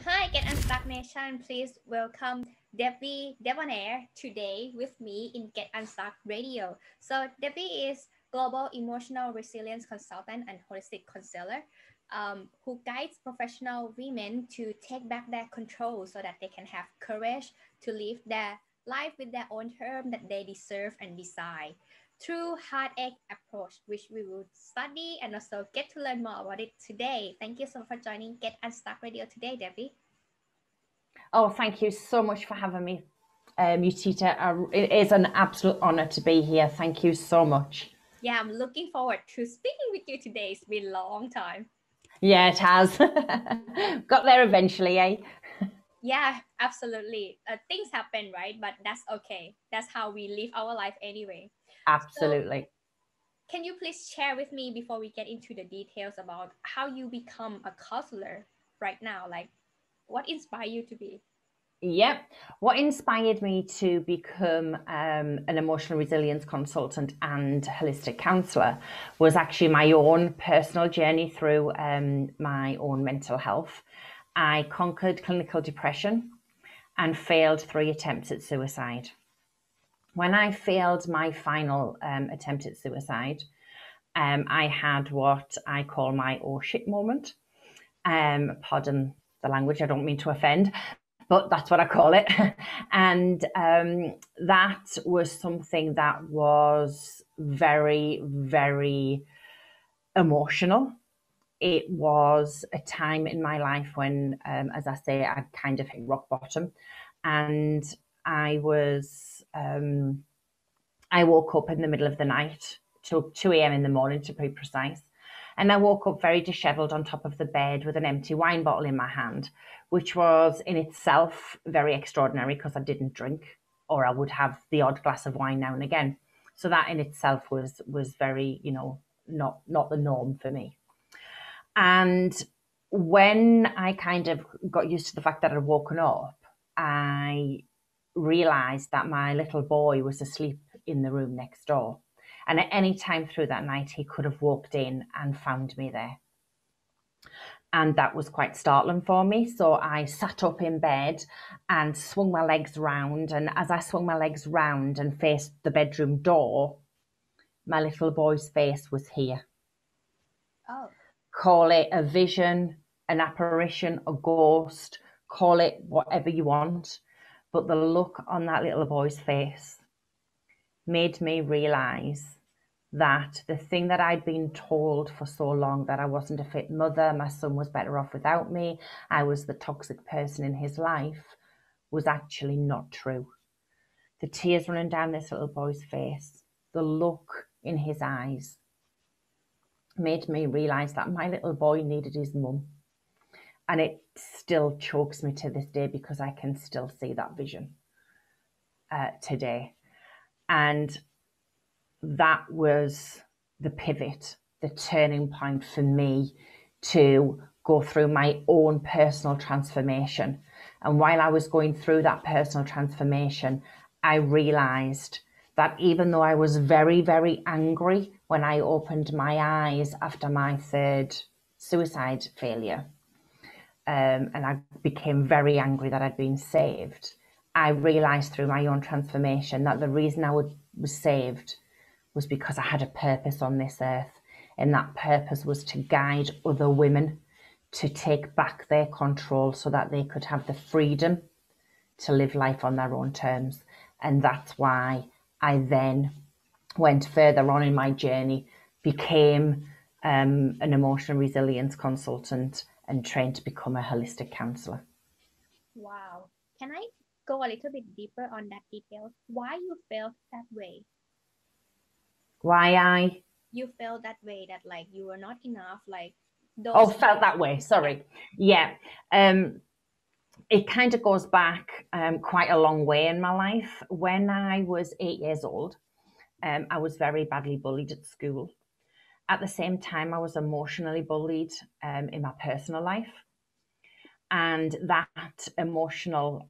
Hi, Get UNSTUCK Nation. Please welcome Debbie Debonaire today with me in Get UNSTUCK Radio. So Debbie is global emotional resilience consultant and holistic counselor who guides professional women to take back their control so that they can have courage to live their life with their own terms that they deserve and desire through HeartAct Approach, which we will study and also get to learn more about it today. Thank you so much for joining Get UNSTUCK Radio today, Debbie. Oh, thank you so much for having me, Mutita. It is an absolute honor to be here. Thank you so much. Yeah, I'm looking forward to speaking with you today. It's been a long time. Yeah, it has. Got there eventually, eh? Yeah, absolutely. Things happen, right? But that's okay. That's how we live our life anyway. Absolutely. So, can you please share with me before we get into the details about how you become a counselor right now? Like, what inspired you to be? Yep. What inspired me to become an emotional resilience consultant and holistic counsellor was actually my own personal journey through my own mental health. I conquered clinical depression and failed 3 attempts at suicide. When I failed my final attempt at suicide, I had what I call my oh shit moment. Pardon the language, I don't mean to offend, but that's what I call it. And that was something that was very, very emotional. It was a time in my life when, as I say, I kind of hit rock bottom. And I woke up in the middle of the night, till 2 a.m. in the morning to be precise. And I woke up very disheveled on top of the bed with an empty wine bottle in my hand, which was in itself very extraordinary because I didn't drink, or I would have the odd glass of wine now and again. So that in itself was very, not the norm for me. And when I kind of got used to the fact that I'd woken up, I realized that my little boy was asleep in the room next door. And at any time through that night, he could have walked in and found me there. And that was quite startling for me. So I sat up in bed and swung my legs round. And as I swung my legs round and faced the bedroom door, my little boy's face was here. Oh. Call it a vision, an apparition, a ghost, call it whatever you want. But the look on that little boy's face made me realize that the thing that I'd been told for so long, that I wasn't a fit mother, my son was better off without me, I was the toxic person in his life, was actually not true. The tears running down this little boy's face, the look in his eyes, made me realize that my little boy needed his mum. And it still chokes me to this day because I can still see that vision today. And that was the pivot, the turning point for me to go through my own personal transformation. And while I was going through that personal transformation, I realized that even though I was very, very angry when I opened my eyes after my 3rd suicide failure, and I became very angry that I'd been saved, I realized through my own transformation that the reason I was saved was because I had a purpose on this earth. And that purpose was to guide other women to take back their control so that they could have the freedom to live life on their own terms. And that's why I then went further on in my journey, became an emotional resilience consultant and trained to become a holistic counsellor. Wow. Can I go a little bit deeper on that detail? Why you felt that way? You felt that way, that like you were not enough, like those felt that way, sorry. Yeah. It kind of goes back quite a long way in my life. When I was 8 years old, I was very badly bullied at school. At the same time, I was emotionally bullied in my personal life. And that emotional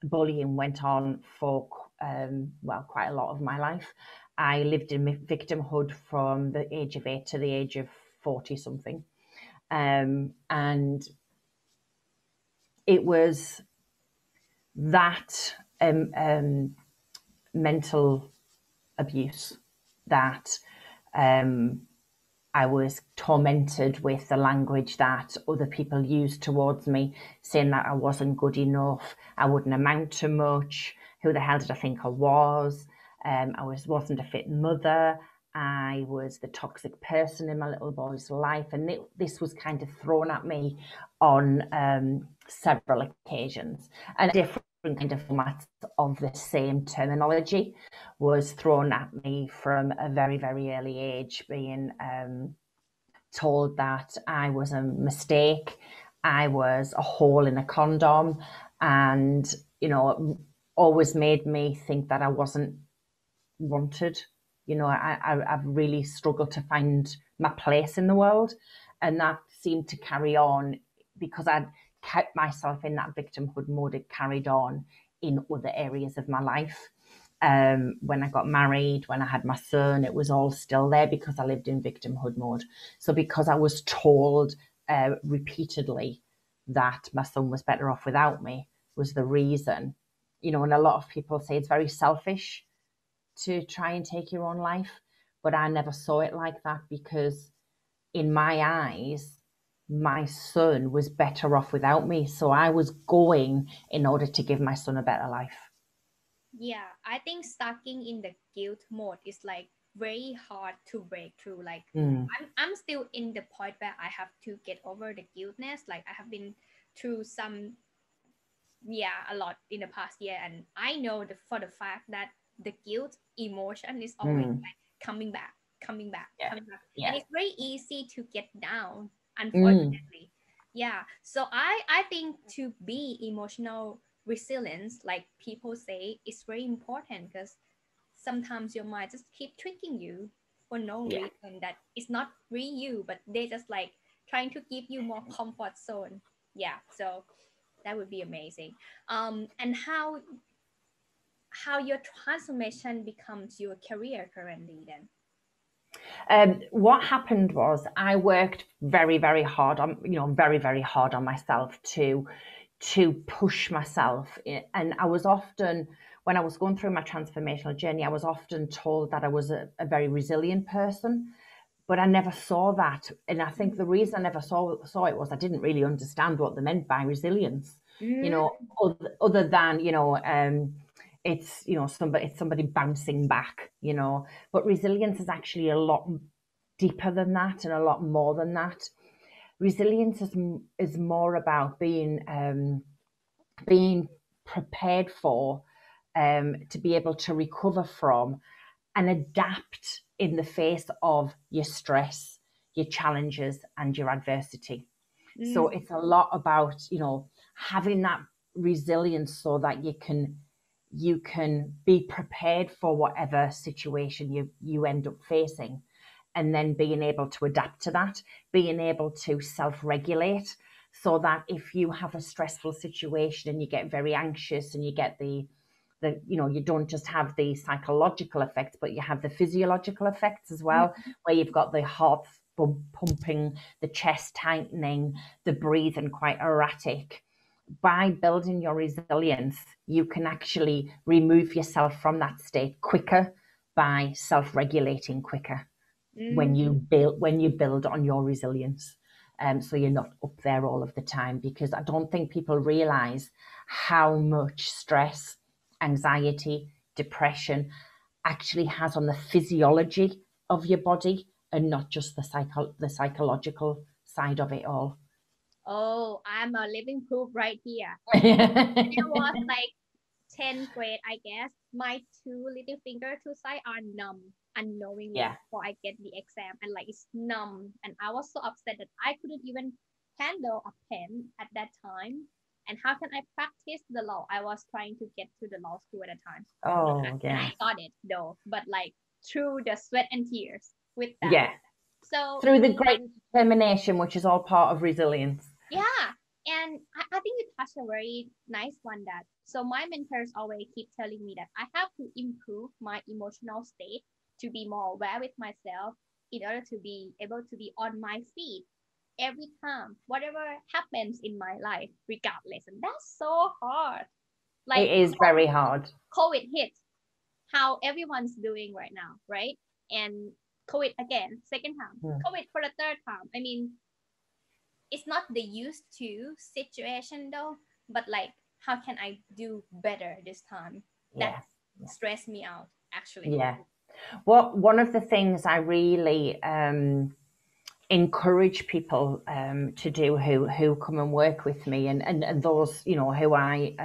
bullying went on for, quite a lot of my life. I lived in victimhood from the age of 8 to the age of 40 something. And it was that mental abuse that I was tormented with, the language that other people used towards me, saying that I wasn't good enough, I wouldn't amount to much, who the hell did I think I was? Wasn't a fit mother, I was the toxic person in my little boy's life, and this was kind of thrown at me on several occasions. And different kind of formats of the same terminology was thrown at me from a very, very early age, being told that I was a mistake, I was a hole in a condom, and, you know, always made me think that I wasn't wanted. You know, I've really struggled to find my place in the world, and that seemed to carry on because I'd kept myself in that victimhood mode. It carried on in other areas of my life. When I got married, when I had my son, it was all still there because I lived in victimhood mode. So because I was told repeatedly that my son was better off without me was the reason. You know, and a lot of people say it's very selfish to try and take your own life, but I never saw it like that, because in my eyes, my son was better off without me. So I was going in order to give my son a better life. Yeah, I think stucking in the guilt mode is like very hard to break through. Like I'm still in the point where I have to get over the guiltness. Like I have been through a lot in the past year, and I know for the fact that the guilt emotion is always like coming back, Yeah. and it's very easy to get down, unfortunately. So I think to be emotional resilience, like people say, is very important, because sometimes your mind just keep tricking you for no reason, that it's not really you, but they just like trying to give you more comfort zone. So that would be amazing. And how your transformation becomes your career currently then? What happened was I worked very, very hard on, very, very hard on myself to push myself. And I was often, when I was going through my transformational journey, I was often told that I was a very resilient person, but I never saw that. And I think the reason I never saw it was I didn't really understand what they meant by resilience, other than, it's, it's somebody bouncing back, but resilience is actually a lot deeper than that and a lot more than that. Resilience is more about being prepared for, to be able to recover from and adapt in the face of your stress, your challenges, and your adversity. So it's a lot about, having that resilience so that you can be prepared for whatever situation you end up facing, and then being able to adapt to that, being able to self-regulate, so that if you have a stressful situation and you get very anxious and you get you don't just have the psychological effects, but you have the physiological effects as well, where you've got the heart pumping, the chest tightening, the breathing quite erratic. By building your resilience, you can actually remove yourself from that state quicker by self-regulating quicker when you build on your resilience. So you're not up there all of the time, because I don't think people realize how much stress, anxiety, depression actually has on the physiology of your body, and not just the psychological side of it all. Oh, I'm a living proof right here. It was like 10th grade, I guess. My two little finger two side are numb unknowingly before I get the exam, and like it's numb, and I was so upset that I couldn't even handle a pen at that time. And how can I practice the law? I was trying to get to the law school at the time. And I got it though, but like through the sweat and tears with that. So through the great determination, which is all part of resilience. And I think you touched a very nice one, that so my mentors always keep telling me that I have to improve my emotional state to be more aware with myself in order to be able to be on my feet. every time, whatever happens in my life, regardless. And that's so hard. Like, It is very hard. COVID hit, how everyone's doing right now, right? And COVID again, second time, COVID for the third time. I mean, it's not the used to situation though, but like, how can I do better this time? That stressed me out, actually. Yeah. Well, one of the things I really encourage people to do who come and work with me, and those, you know, who I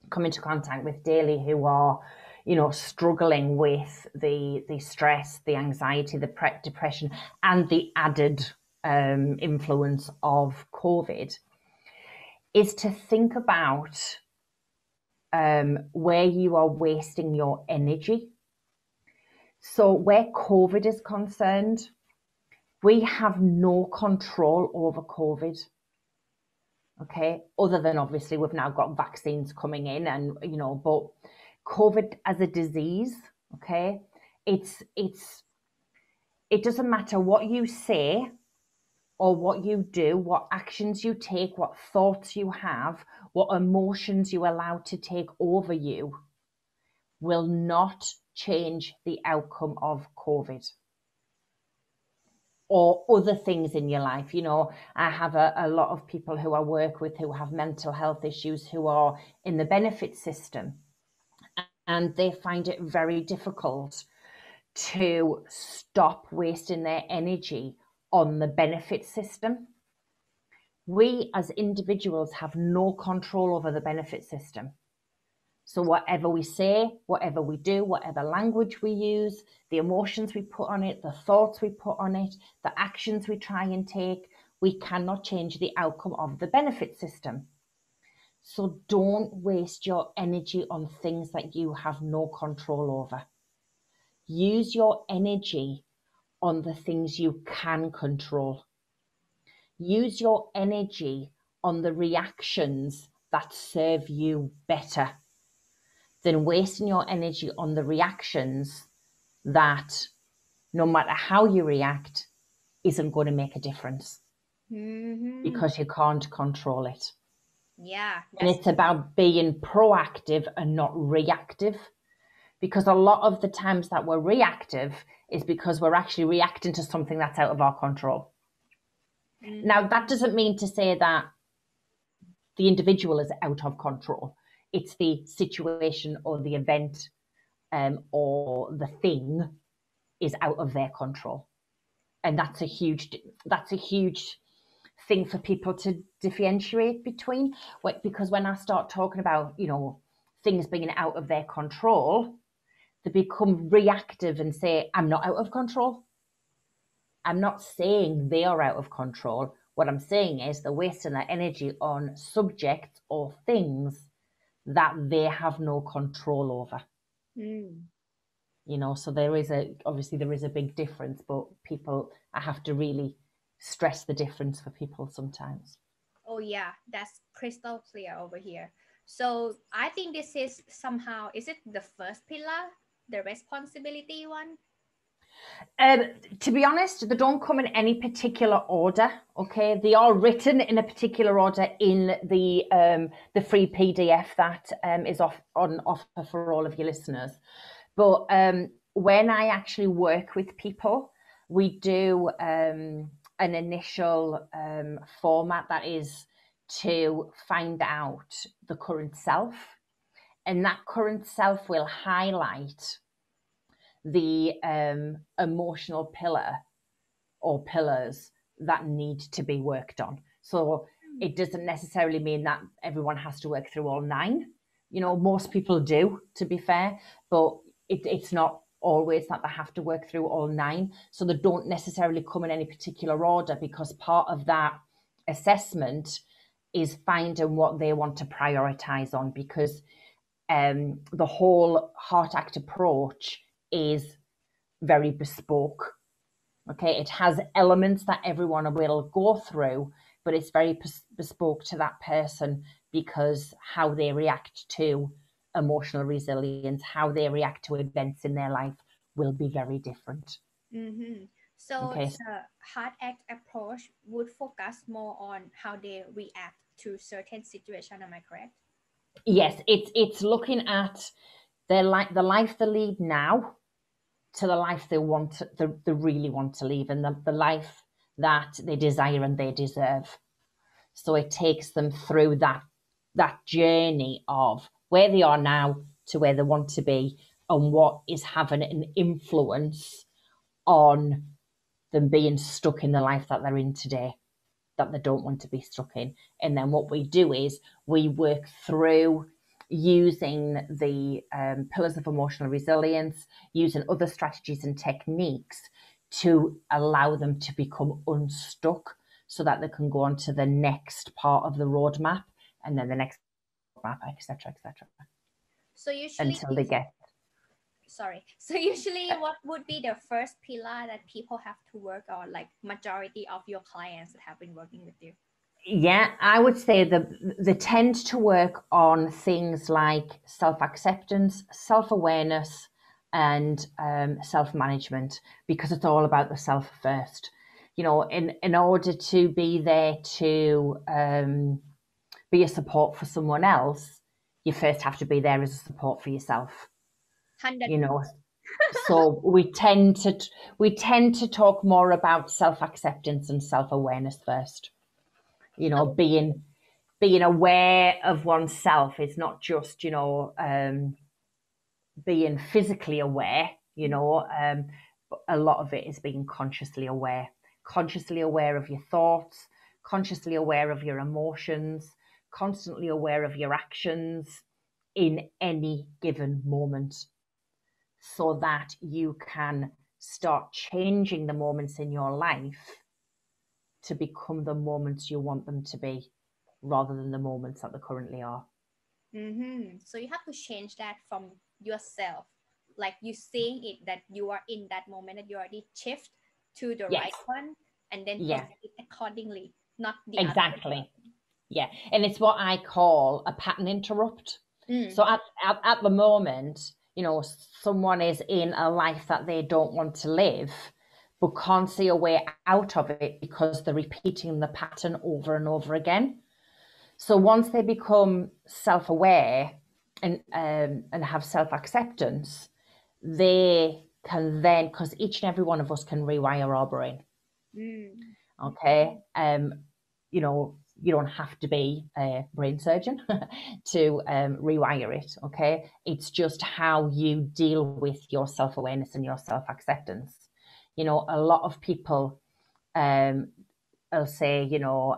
come into contact with daily, who are, you know, struggling with the stress, the anxiety, the depression, and the added influence of COVID, is to think about where you are wasting your energy. So where COVID is concerned, we have no control over COVID. Okay, other than obviously we've now got vaccines coming in, and you know, but COVID as a disease, okay, it doesn't matter what you say or what you do, what actions you take, what thoughts you have, what emotions you allow to take over you, will not change the outcome of COVID or other things in your life. You know, I have a lot of people who I work with who have mental health issues, who are in the benefit system, and they find it very difficult to stop wasting their energy on the benefit system. We as individuals have no control over the benefit system. So whatever we say, whatever we do, whatever language we use, the emotions we put on it, the thoughts we put on it, the actions we try and take, we cannot change the outcome of the benefit system. So don't waste your energy on things that you have no control over. Use your energy on the things you can control. Use your energy on the reactions that serve you better than wasting your energy on the reactions that, no matter how you react, isn't going to make a difference because you can't control it. Yeah. And it's about being proactive and not reactive, because a lot of the times that we're reactive is because we're actually reacting to something that's out of our control. Now, that doesn't mean to say that the individual is out of control. It's the situation or the event or the thing is out of their control. And that's a huge thing for people to differentiate between. Because when I start talking about, you know, things being out of their control, they become reactive and say, I'm not out of control. I'm not saying they are out of control. What I'm saying is they're wasting their energy on subjects or things that they have no control over. You know, so obviously there is a big difference, but I have to really stress the difference for people sometimes. Oh yeah, that's crystal clear over here. So I think this is somehow, is it the first pillar, the responsibility one? To be honest, they don't come in any particular order. Okay, they are written in a particular order in the free PDF that is on offer for all of your listeners. But when I actually work with people, we do an initial format that is to find out the current self, and that current self will highlight the emotional pillar or pillars that need to be worked on. So it doesn't necessarily mean that everyone has to work through all 9. You know, most people do, to be fair, but it's not always that they have to work through all 9. So they don't necessarily come in any particular order, because part of that assessment is finding what they want to prioritize on, because the whole HeartAct approach is very bespoke. Okay, it has elements that everyone will go through, but it's very bespoke to that person, because how they react to emotional resilience, how they react to events in their life will be very different. So Okay. the HeartAct approach would focus more on how they react to certain situation. Am I correct? Yes, it's looking at the life they lead now to the life they really want to live, and the life that they desire and they deserve. So it takes them through that journey of where they are now to where they want to be, and what is having an influence on them being stuck in the life that they're in today, that they don't want to be stuck in. And then what we do is we work through using the pillars of emotional resilience, using other strategies and techniques to allow them to become unstuck, so that they can go on to the next part of the roadmap, and then the next roadmap, etc., etc., So usually, until they get. So usually, what would be the first pillar that people have to work on? Like majority of your clients that have been working with you. Yeah, I would say they tend to work on things like self-acceptance, self-awareness, and self-management, because it's all about the self first. You know, in order to be there to be a support for someone else, you first have to be there as a support for yourself. 100. You know, so we tend to talk more about self-acceptance and self-awareness first. You know, being aware of oneself is not just, you know, being physically aware, you know, but a lot of it is being consciously aware of your thoughts, consciously aware of your emotions, constantly aware of your actions in any given moment, so that you can start changing the moments in your life to become the moments you want them to be, rather than the moments that they currently are. So you have to change that from yourself, like you saying it that you are in that moment, that you already shift to the Yes. right one, and then Yeah. proceed it accordingly, not the Exactly. other. Yeah. And it's what I call a pattern interrupt. So at the moment, you know, someone is in a life that they don't want to live, but can't see a way out of it because they're repeating the pattern over and over again. So once they become self-aware and have self-acceptance, they can then, because each and every one of us can rewire our brain. Okay. You know, you don't have to be a brain surgeon to rewire it. Okay. It's just how you deal with your self-awareness and your self-acceptance. You know, a lot of people will say, you know,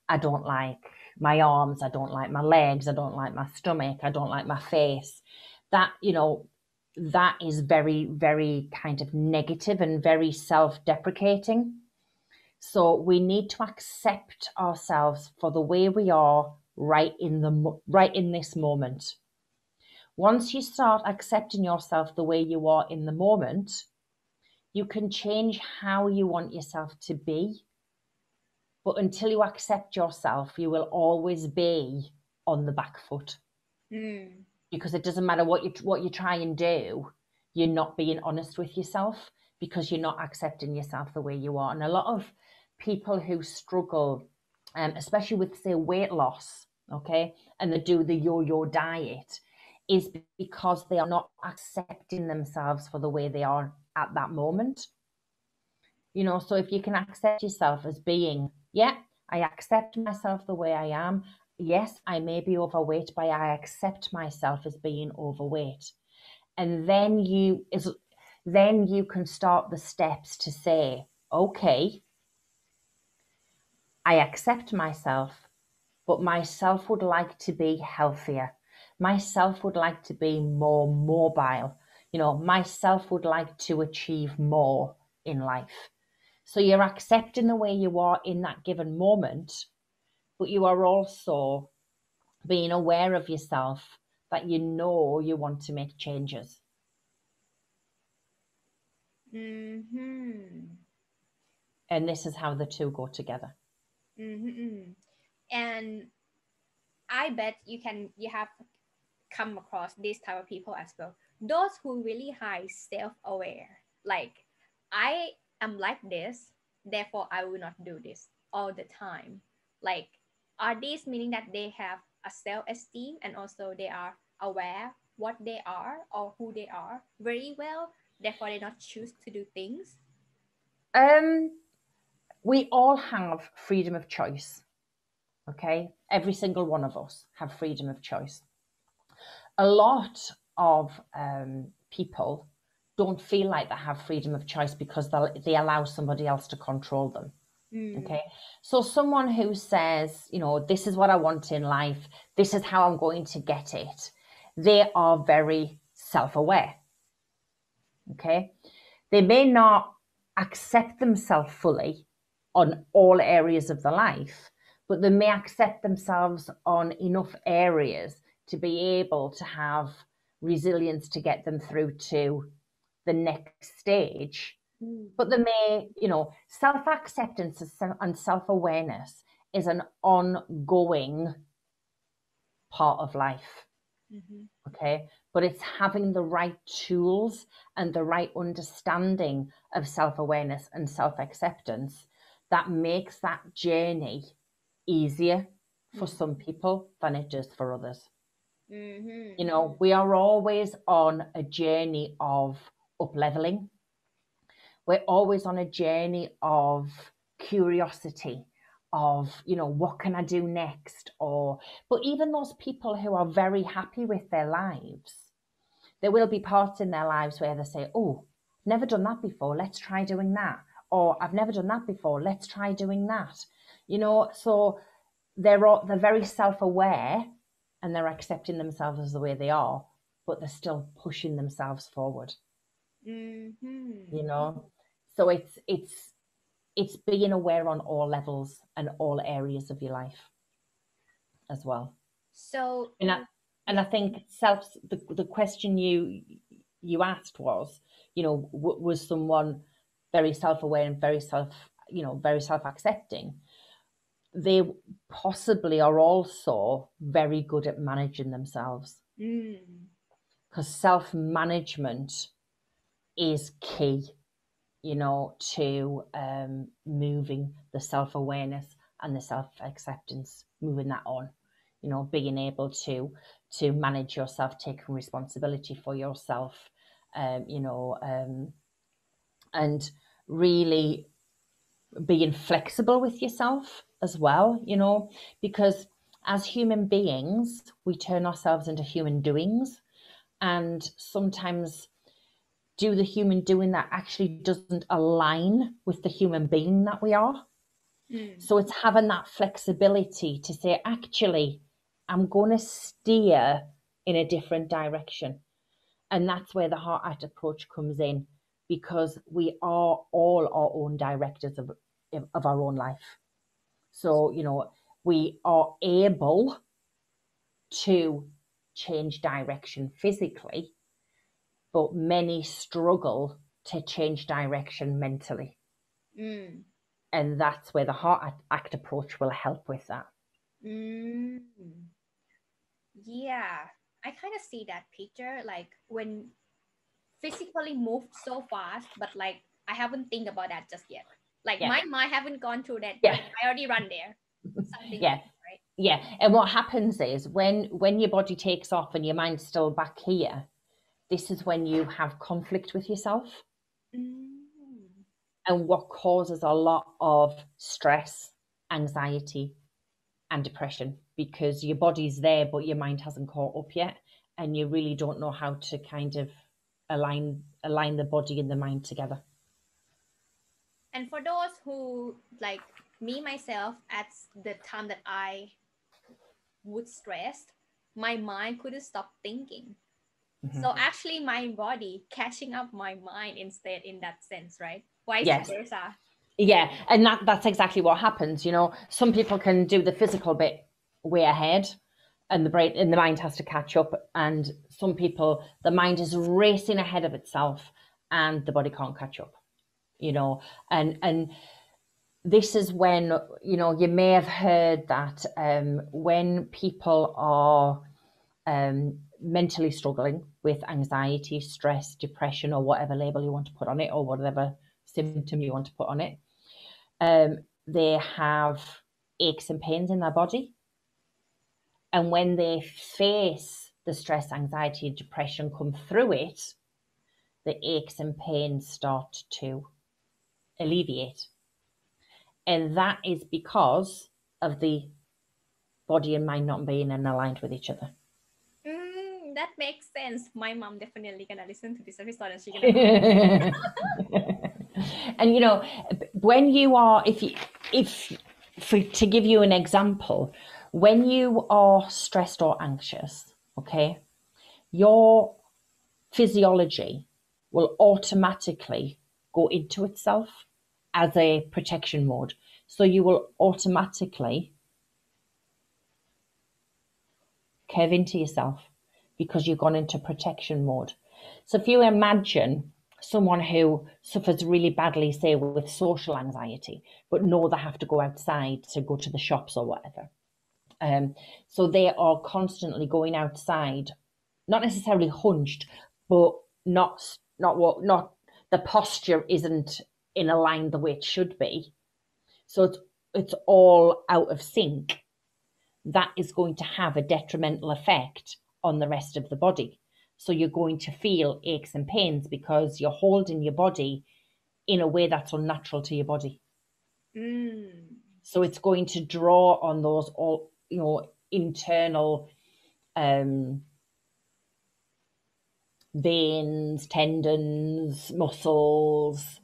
I don't like my arms, I don't like my legs, I don't like my stomach, I don't like my face. That, you know, that is very, very kind of negative and very self-deprecating. So we need to accept ourselves for the way we are right in this moment. Once you start accepting yourself the way you are in the moment, you can change how you want yourself to be. But until you accept yourself, you will always be on the back foot. Because it doesn't matter what you try and do, you're not being honest with yourself, because you're not accepting yourself the way you are. And a lot of people who struggle, especially with, say, weight loss, okay, and they do the yo-yo diet, is because they are not accepting themselves for the way they are at that moment. You know, so if you can accept yourself as being, yeah, I accept myself the way I am. Yes, I may be overweight, but I accept myself as being overweight. And then you can start the steps to say, okay, I accept myself, but myself would like to be healthier. Myself would like to be more mobile. You know, myself would like to achieve more in life. So you're accepting the way you are in that given moment, but you are also being aware of yourself, that you know you want to make changes. And this is how the two go together. And I bet you have come across this type of people as well. Those who really high self-aware, like I I'm like this, therefore I will not do this all the time. Like, are these meaning that they have a self-esteem and also they are aware what they are or who they are very well, therefore they not choose to do things? We all have freedom of choice. Okay, every single one of us have freedom of choice. A lot of people don't feel like they have freedom of choice because they allow somebody else to control them. Okay, so someone who says, you know, this is what I want in life, this is how I'm going to get it, they are very self-aware. Okay, they may not accept themselves fully on all areas of their life, but they may accept themselves on enough areas to be able to have resilience to get them through to the next stage. But they may, you know, self-acceptance and self-awareness is an ongoing part of life. Okay, but it's having the right tools and the right understanding of self-awareness and self-acceptance that makes that journey easier for some people than it does for others. You know, we are always on a journey of up-leveling. We're always on a journey of curiosity, of, you know, what can I do next? But even those people who are very happy with their lives, there will be parts in their lives where they say, oh, never done that before, let's try doing that. Or I've never done that before, let's try doing that. You know, so they're very self-aware and they're accepting themselves as the way they are, but they're still pushing themselves forward. You know, so it's being aware on all levels and all areas of your life as well. So and I think the question you asked was, you know, was someone very self-aware and very self-accepting? They possibly are also very good at managing themselves, because self-management is key, you know, to moving the self-awareness and the self-acceptance, moving that on, you know, being able to manage yourself, taking responsibility for yourself, you know, and really being flexible with yourself as well, you know, because as human beings, we turn ourselves into human doings, and sometimes do the human doing that actually doesn't align with the human being that we are. So it's having that flexibility to say, actually, I'm going to steer in a different direction. And that's where the HeartAct approach comes in, because we are all our own directors of our own life. So, you know, we are able to change direction physically, but many struggle to change direction mentally. And that's where the HeartAct approach will help with that. Yeah, I kind of see that picture, like when physically moved so fast, but like I haven't think about that just yet. Like my mind haven't gone through that. Like, I already run there. Something like that, right? Yeah. And what happens is when your body takes off and your mind's still back here, this is when you have conflict with yourself. And what causes a lot of stress, anxiety, and depression, because your body's there, but your mind hasn't caught up yet. And you really don't know how to kind of align the body and the mind together. And for those who, like me, myself, at the time that I would stress, my mind couldn't stop thinking. So actually my body catching up my mind instead, in that sense, right? Vice versa. Yeah, and that's exactly what happens. You know, some people can do the physical bit way ahead, and the brain and the mind has to catch up. And some people, the mind is racing ahead of itself, and the body can't catch up. You know, and this is when, you know, you may have heard that when people are mentally struggling with anxiety, stress, depression, or whatever label you want to put on it, or whatever symptom you want to put on it. They have aches and pains in their body. And when they face the stress, anxiety, and depression come through it, the aches and pains start to alleviate. And that is because of the body and mind not being aligned with each other. That makes sense. My mom definitely gonna listen to this episode and she's gonna And you know, when you are, to give you an example, when you are stressed or anxious, okay, your physiology will automatically go into itself as a protection mode. So you will automatically curve into yourself because you've gone into protection mode. So if you imagine someone who suffers really badly, say with social anxiety, but know they have to go outside to go to the shops or whatever. So they are constantly going outside, not necessarily hunched, but not the posture isn't in a line the way it should be. So it's all out of sync. That is going to have a detrimental effect on the rest of the body. So you're going to feel aches and pains because you're holding your body in a way that's unnatural to your body. So it's going to draw on those all, internal veins, tendons, muscles,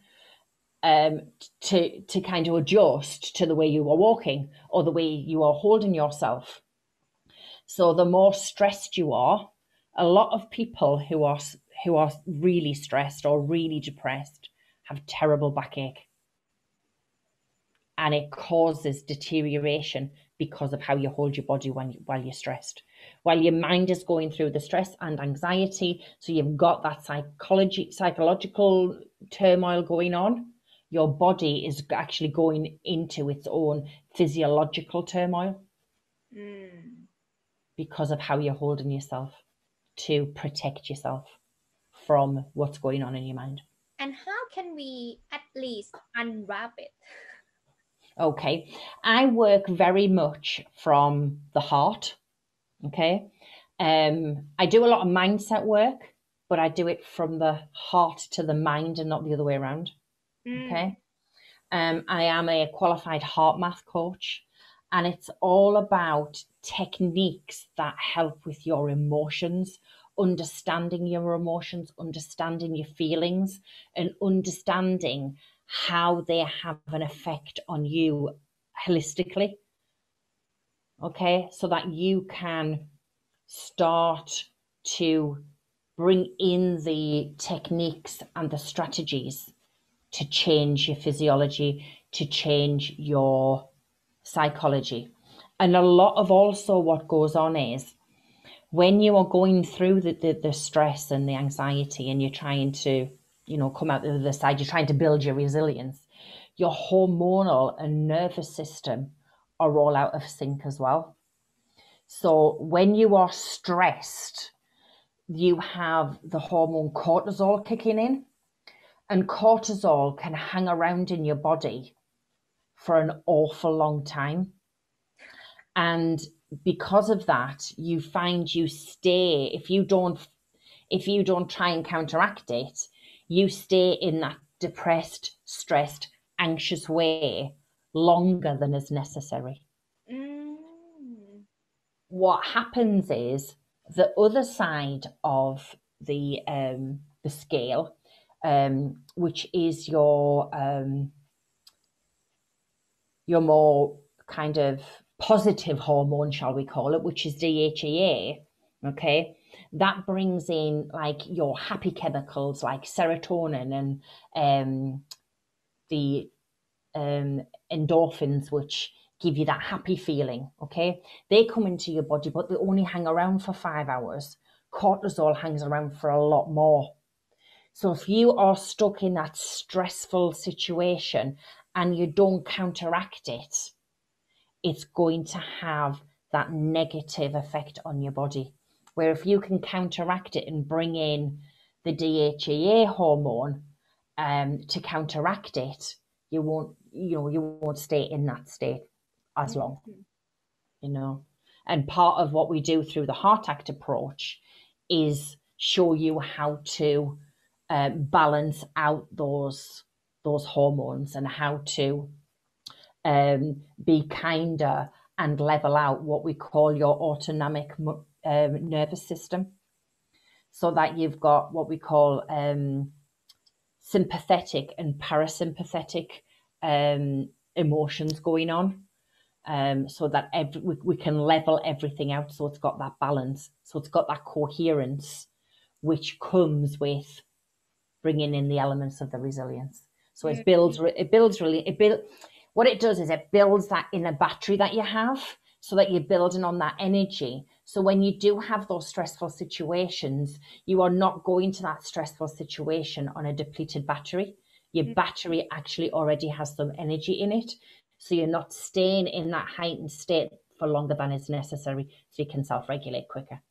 to kind of adjust to the way you are walking or the way you are holding yourself. So the more stressed you are, a lot of people who are really stressed or really depressed have terrible backache. And it causes deterioration because of how you hold your body while you're stressed. While your mind is going through the stress and anxiety, so you've got that psychological turmoil going on, your body is actually going into its own physiological turmoil because of how you're holding yourself to protect yourself from what's going on in your mind. And how can we at least unwrap it? Okay, I work very much from the heart. Okay, I do a lot of mindset work, but I do it from the heart to the mind and not the other way around. Okay, I am a qualified HeartMath coach, and it's all about techniques that help with your emotions, understanding your emotions, understanding your feelings, and understanding how they have an effect on you holistically. Okay, so that you can start to bring in the techniques and the strategies to change your physiology, to change your psychology. And a lot of also what goes on is when you are going through the stress and the anxiety and you're trying to, come out the other side, you're trying to build your resilience, your hormonal and nervous system are all out of sync as well. So when you are stressed, you have the hormone cortisol kicking in, and cortisol can hang around in your body for an awful long time. And because of that, you find you stay, if you don't try and counteract it, you stay in that depressed, stressed, anxious way longer than is necessary. What happens is the other side of the scale, which is your more kind of positive hormone, shall we call it, which is DHEA. Okay, that brings in like your happy chemicals like serotonin and the endorphins, which give you that happy feeling. Okay, they come into your body, but they only hang around for 5 hours. Cortisol hangs around for a lot more. So if you are stuck in that stressful situation and you don't counteract it, it's going to have that negative effect on your body. Where if you can counteract it and bring in the DHEA hormone to counteract it, you won't stay in that state as long, And part of what we do through the HeartAct approach is show you how to balance out those hormones and how to be kinder and level out what we call your autonomic nervous system, so that you've got what we call sympathetic and parasympathetic emotions going on, so that we can level everything out, so it's got that balance, so it's got that coherence, which comes with bringing in the elements of the resilience. So what it does is it builds that inner battery that you have, so that you're building on that energy. So when you do have those stressful situations, you are not going to that stressful situation on a depleted battery. Your battery actually already has some energy in it. So you're not staying in that heightened state for longer than is necessary, so you can self-regulate quicker.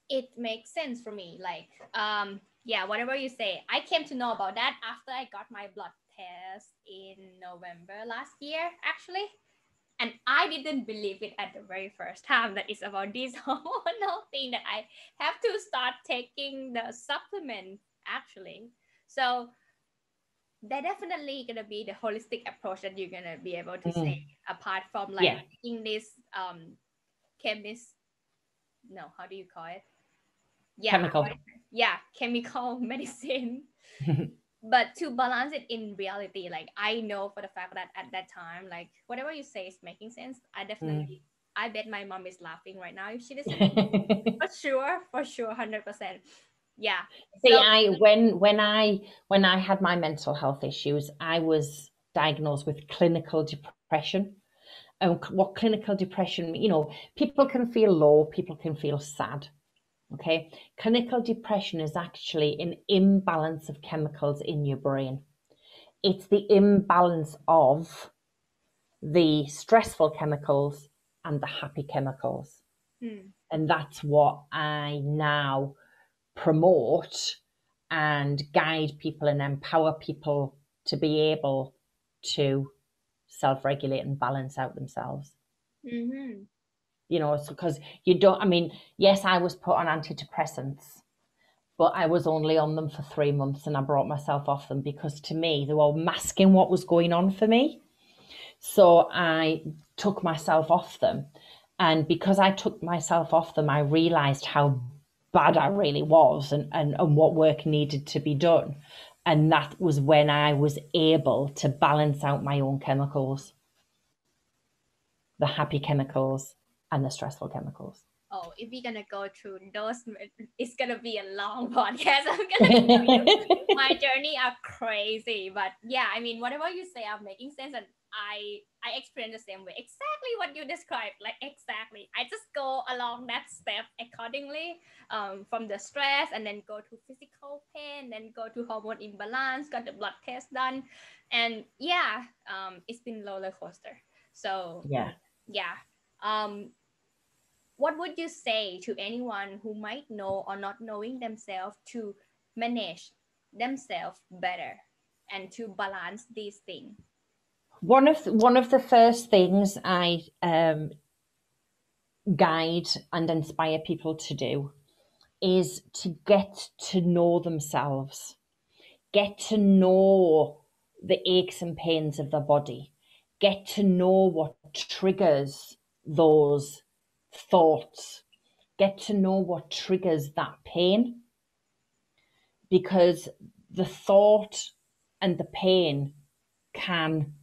It makes sense for me. Like, whatever you say. I came to know about that after I got my blood test in November last year, actually. And I didn't believe it at the very first time that it's about this hormonal thing, that I have to start taking the supplement, actually. So they're definitely going to be the holistic approach that you're going to be able to say, apart from like in this how do you call it? Chemical medicine. But to balance it in reality, like I know for the fact that at that time, like whatever you say is making sense. I bet my mom is laughing right now if she doesn't. for sure, 100%. Yeah. See, when I had my mental health issues, I was diagnosed with clinical depression. And what clinical depression, people can feel low, people can feel sad. Okay, clinical depression is actually an imbalance of chemicals in your brain. It's the imbalance of the stressful chemicals and the happy chemicals. And that's what I now promote and guide people and empower people to be able to self-regulate and balance out themselves. Because yes, I was put on antidepressants, but I was only on them for 3 months and I brought myself off them, because to me, they were masking what was going on for me. So I took myself off them. And because I took myself off them, I realized how bad I really was and what work needed to be done. And that was when I was able to balance out my own chemicals, the happy chemicals and the stressful chemicals. Oh, if we're gonna go through those, it's gonna be a long podcast. I'm gonna tell you, my journey are crazy, but yeah, whatever you say are making sense, and I experience the same way. Exactly what you described, like exactly. I just go along that step accordingly, from the stress, and then go to physical pain, then go to hormone imbalance, got the blood test done, and it's been roller coaster. So what would you say to anyone who might know or not knowing themselves to manage themselves better and to balance these things? One of the first things I guide and inspire people to do is to get to know themselves, get to know the aches and pains of their body, get to know what triggers those thoughts, get to know what triggers that pain, because the thought and the pain can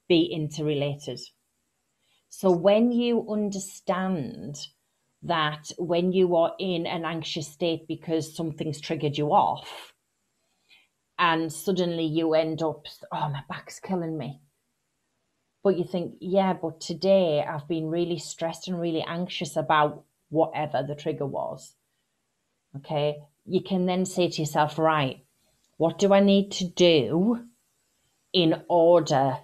be interrelated. So when you understand that when you are in an anxious state because something's triggered you off, and suddenly you end up, oh, my back's killing me. But you think, yeah, but today I've been really stressed and really anxious about whatever the trigger was. Okay, you can then say to yourself, right, what do I need to do in order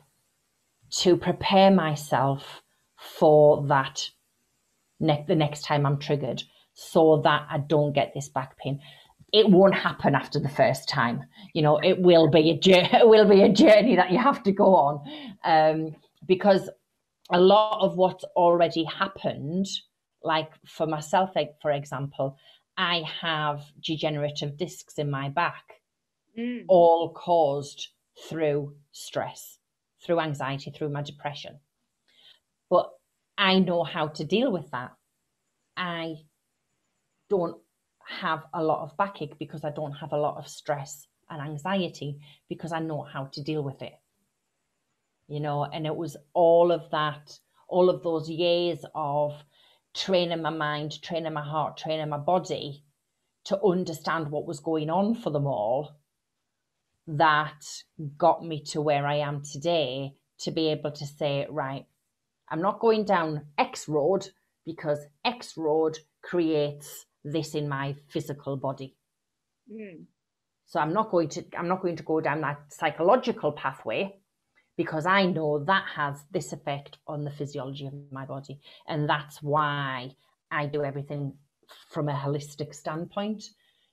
to prepare myself for that the next time I'm triggered, so that I don't get this back pain? it won't happen after the first time. You know, it will be a journey that you have to go on, because a lot of what's already happened, like for myself, like, for example, I have degenerative discs in my back, all caused through stress, through anxiety, through my depression. But I know how to deal with that. I don't have a lot of backache because I don't have a lot of stress and anxiety, because I know how to deal with it. You know, and it was all of that, all of those years of training my mind, training my heart, training my body to understand what was going on for them all, that got me to where I am today, to be able to say, right, I'm not going down X road because X road creates this in my physical body. So I'm not going to go down that psychological pathway, because I know that has this effect on the physiology of my body. And that's why I do everything from a holistic standpoint,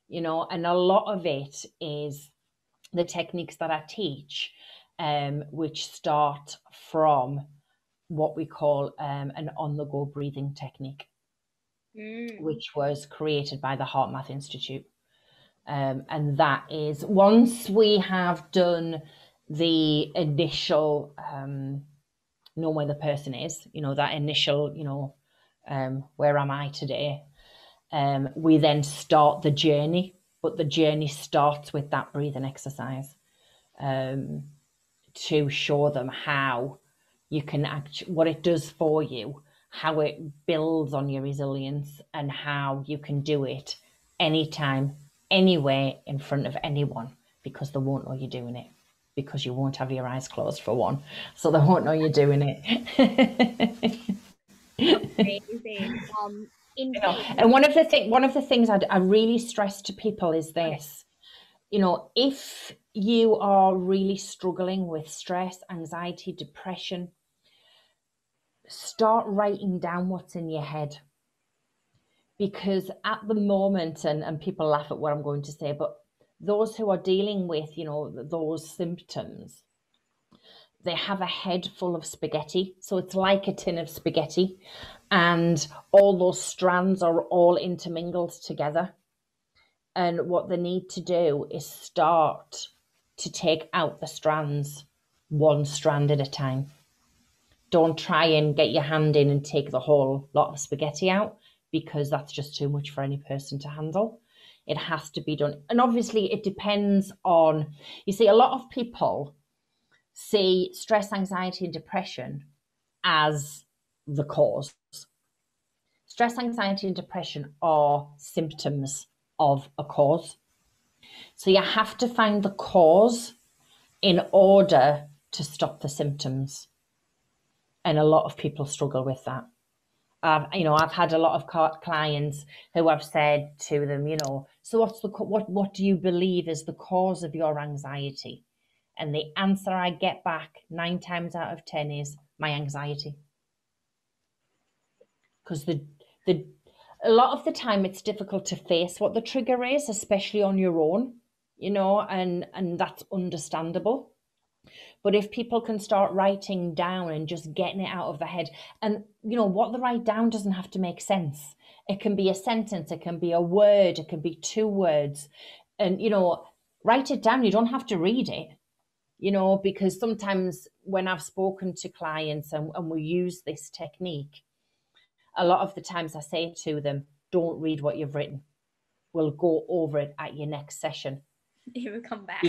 you know, and a lot of it is the techniques that I teach, which start from what we call an on-the-go breathing technique, which was created by the HeartMath Institute. And that is, once we have done the initial know where the person is, you know, that initial, you know, where am I today, we then start the journey. But the journey starts with that breathing exercise, to show them how you can what it does for you, how it builds on your resilience, and how you can do it anytime, anywhere, in front of anyone, because they won't know you're doing it, because you won't have your eyes closed, for one, so they won't know you're doing it. Amazing. You know, and one of the things I really stress to people is this, you know, if you are really struggling with stress, anxiety, depression, start writing down what's in your head. Because at the moment, and people laugh at what I'm going to say, but those who are dealing with, you know, those symptoms, they have a head full of spaghetti. So it's like a tin of spaghetti, and all those strands are all intermingled together. And what they need to do is start to take out the strands, one strand at a time. Don't try and get your hand in and take the whole lot of spaghetti out, because that's just too much for any person to handle. It has to be done. And obviously it depends on, you see, a lot of people see stress, anxiety, and depression as the cause. Stress, anxiety, and depression are symptoms of a cause. So you have to find the cause in order to stop the symptoms. And a lot of people struggle with that. I've had a lot of clients who have said to them, you know, so what do you believe is the cause of your anxiety? And the answer I get back 9 times out of 10 is my anxiety. Because a lot of the time it's difficult to face what the trigger is, especially on your own, you know, and that's understandable. But if people can start writing down and just getting it out of their head, and, you know, what they write down doesn't have to make sense. It can be a sentence, it can be a word, it can be 2 words. And, you know, write it down. You don't have to read it, you know, because sometimes when I've spoken to clients and we use this technique, a lot of the times I say to them, don't read what you've written. We'll go over it at your next session. You will come back.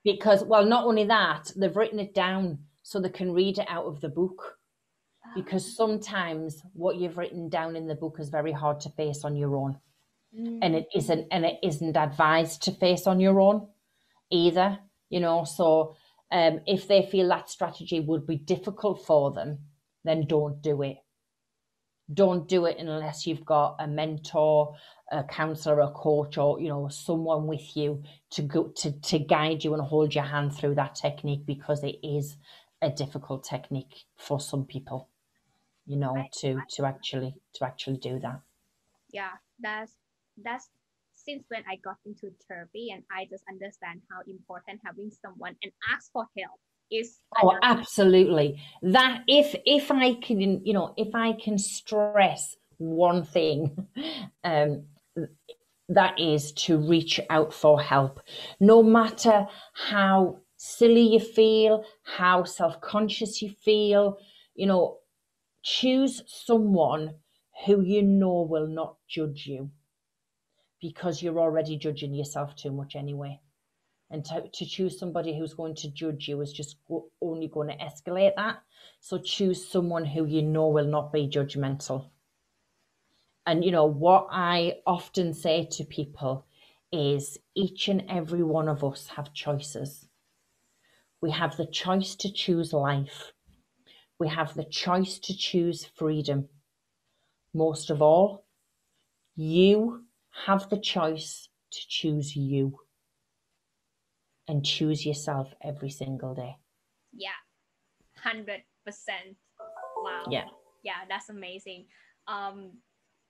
Because, well, not only that, they've written it down so they can read it out of the book. Because sometimes what you've written down in the book is very hard to face on your own. And it isn't advised to face on your own either, you know. So if they feel that strategy would be difficult for them, then don't do it. Don't do it unless you've got a mentor, a counsellor, a coach, or, you know, someone with you to guide you and hold your hand through that technique, because it is a difficult technique for some people, you know, to actually do that. Yeah, that's since when I got into therapy, and I just understand how important having someone and ask for help is. Oh, absolutely. That if I can, if I can stress one thing, that is to reach out for help. No matter how silly you feel, how self-conscious you feel, choose someone who will not judge you, because you're already judging yourself too much anyway. And to choose somebody who's going to judge you is just only going to escalate that. So choose someone who will not be judgmental. And, what I often say to people is each and every one of us have choices. We have the choice to choose life. We have the choice to choose freedom. Most of all, you have the choice to choose you and choose yourself every single day. Yeah, 100%. Wow. Yeah, that's amazing.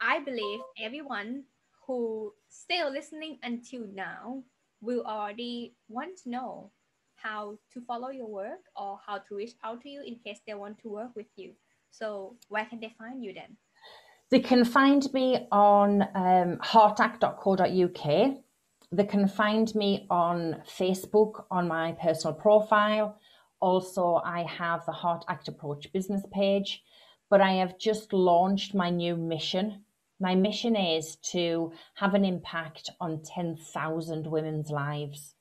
I believe everyone who still listening until now will already want to know how to follow your work or how to reach out to you in case they want to work with you. So where can they find you then? They can find me on heartact.co.uk. They can find me on Facebook on my personal profile. Also, I have the HeartAct Approach business page, but I have just launched my new mission. My mission is to have an impact on 10,000 women's lives.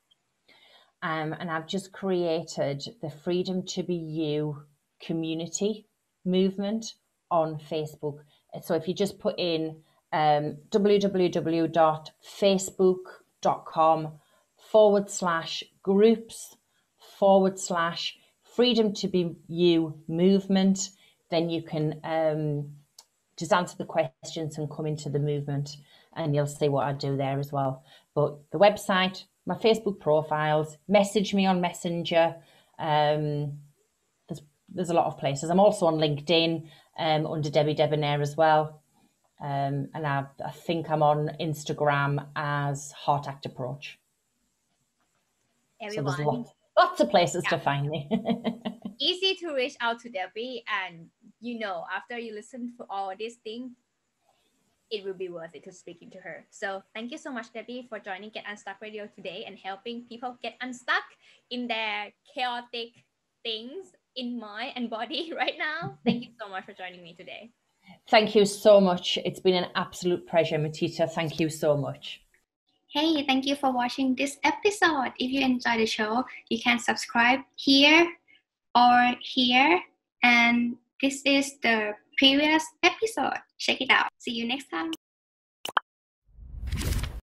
And I've just created the Freedom to Be You community movement on Facebook. So if you just put in www.facebook.com/groups/Freedom to Be You movement, then you can just answer the questions and come into the movement, and you'll see what I do there as well. But the website, my Facebook profiles, message me on Messenger. There's a lot of places. I'm also on LinkedIn under Debbie Debonaire as well. And I think I'm on Instagram as HeartAct Approach. Everyone. So there's lots of places to find me. Easy to reach out to Debbie, and after you listen to all these things, it will be worth it to speaking to her. So thank you so much, Debbie, for joining Get Unstuck Radio today and helping people get unstuck in their chaotic things in mind and body right now. Thank you so much for joining me today. Thank you so much. It's been an absolute pleasure, Mutita. Thank you so much. Hey, thank you for watching this episode. If you enjoyed the show, you can subscribe here or here. And this is the previous episode. Check it out. See you next time.